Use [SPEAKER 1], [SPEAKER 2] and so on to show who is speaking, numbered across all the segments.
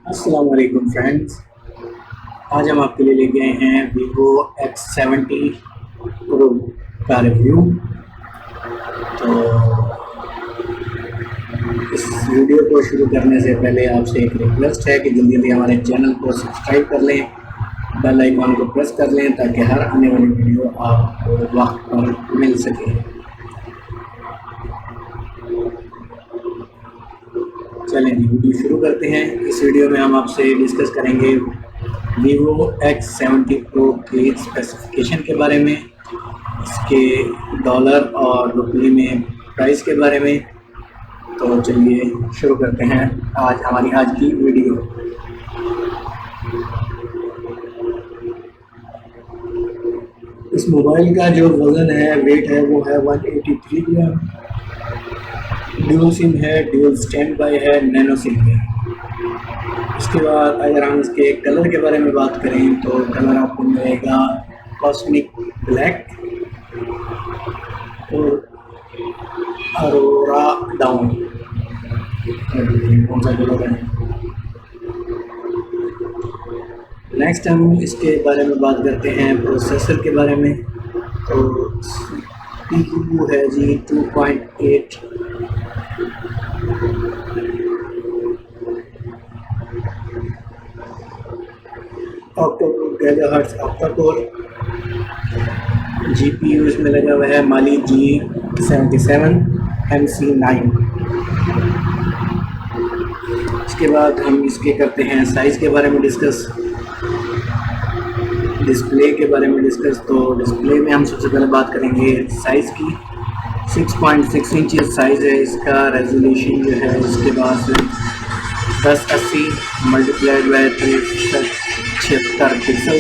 [SPEAKER 1] अस्सलाम वालेकुम फ्रेंड्स। आज हम आपके लिए लेके आए हैं Vivo X70 Pro का रिव्यू। तो इस वीडियो को शुरू करने से पहले आपसे एक रिक्वेस्ट है कि जल्दी जल्दी हमारे चैनल को सब्सक्राइब कर लें, बेल आइकॉन को प्रेस कर लें ताकि हर आने वाली वीडियो आपको वक्त पर मिल सके। चलें जी, वीडियो शुरू करते हैं। इस वीडियो में हम आपसे डिस्कस करेंगे Vivo X70 Pro के स्पेसिफिकेशन के बारे में, इसके डॉलर और रुपये में प्राइस के बारे में। तो चलिए शुरू करते हैं हमारी आज की वीडियो। इस मोबाइल का जो वज़न है, वेट है, वो है 183 ग्राम। ड्यूल सिम है, ड्यूल स्टैंड बाय है, नैनो सिम है। इसके बाद अगर हम इसके कलर के बारे में बात करें तो कलर आपको मिलेगा कॉस्मिक ब्लैक और अरोरा डाउन। कौन सा कलर है? नेक्स्ट हम इसके बारे में बात करते हैं प्रोसेसर के बारे में। तो CPU है जी 2.8 ऑक्टा-कोर गीगाहर्ट्ज़ ऑक्टा-कोर। GPU इसमें लगा हुआ है माली G77 MC9। इसके बाद हम इसके करते हैं साइज़ के बारे में डिस्कस, डिस्प्ले के बारे में डिस्कस। तो डिस्प्ले में हम सबसे पहले बात करेंगे साइज़ की। 6.6 इंच साइज़ है इसका। रेजोल्यूशन जो है इसके पास 1080 मल्टीप्लाइड बाय 376 पिक्सल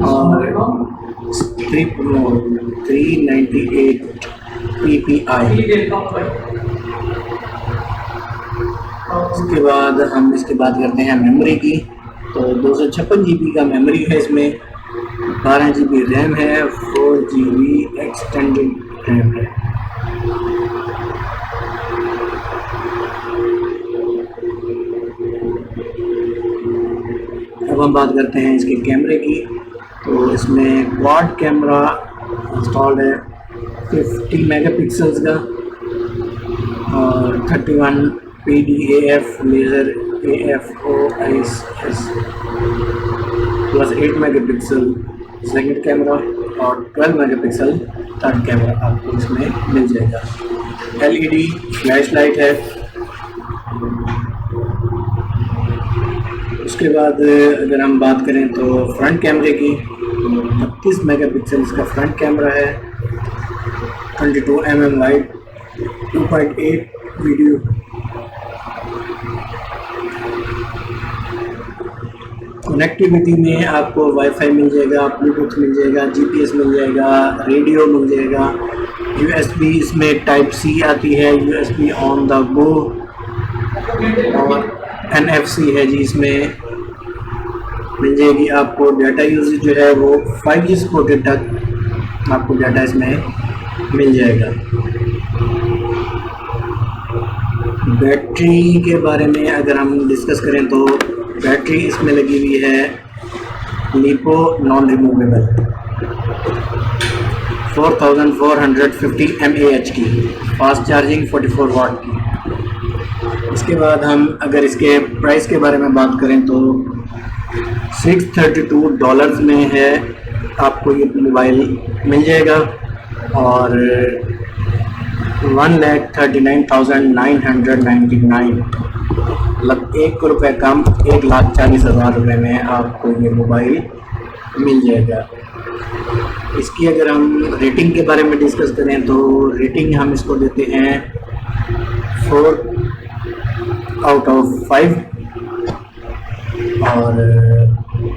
[SPEAKER 1] और 398 ppi। इसके बाद हम इसकी बात करते हैं मेमोरी की। तो 256 GB का मेमोरी है इसमें, 12 GB रैम है, 4 GB एक्सटेंडेड रैम है। अब हम बात करते हैं इसके कैमरे की। तो इसमें क्वाड कैमरा इंस्टॉल्ड है 50 मेगापिक्सल्स का और 31 PDAF laser AFOIS plus 8 megapixel second camera और 12 मेगापिक्सल थर्ड कैमरा आपको इसमें मिल जाएगा। LED फ्लैश लाइट है। उसके बाद अगर हम बात करें तो फ्रंट कैमरे की, तो 32 मेगापिक्सल इसका फ्रंट कैमरा है, 22 mm वाइड, 2.8 वीडियो। कनेक्टिविटी में आपको वाईफाई मिल जाएगा, ब्लूटूथ मिल जाएगा, GPS मिल जाएगा, रेडियो मिल जाएगा, USB इसमें टाइप C आती है, USB ऑन द गो और NFC है जी इसमें मिल जाएगी आपको। डाटा यूजेज जो है वो 5G सपोर्टेड तक आपको डाटा इसमें मिल जाएगा। बैटरी के बारे में अगर हम डिस्कस करें तो बैटरी इसमें लगी हुई है लिपो नॉन रिमूवेबल 4450 mAh की, फास्ट चार्जिंग 44 वाट की। इसके बाद हम अगर इसके प्राइस के बारे में बात करें तो $632 में है आपको ये मोबाइल मिल जाएगा और 1,39,999 मतलब ₹1 कम, 1,40,000 रुपये में आपको ये मोबाइल मिल जाएगा। इसकी अगर हम रेटिंग के बारे में डिस्कस करें तो रेटिंग हम इसको देते हैं 4/5। और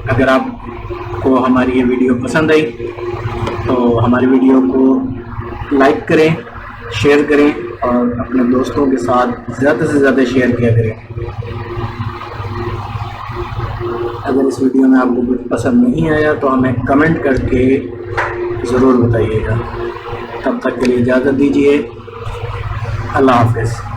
[SPEAKER 1] अगर आपको हमारी ये वीडियो पसंद आई तो हमारी वीडियो को लाइक करें, शेयर करें और अपने दोस्तों के साथ ज़्यादा से ज़्यादा शेयर किया करें। अगर इस वीडियो में आपको कुछ पसंद नहीं आया तो हमें कमेंट करके ज़रूर बताइएगा। तब तक के लिए इजाज़त दीजिए। अल्लाह हाफ़िज़।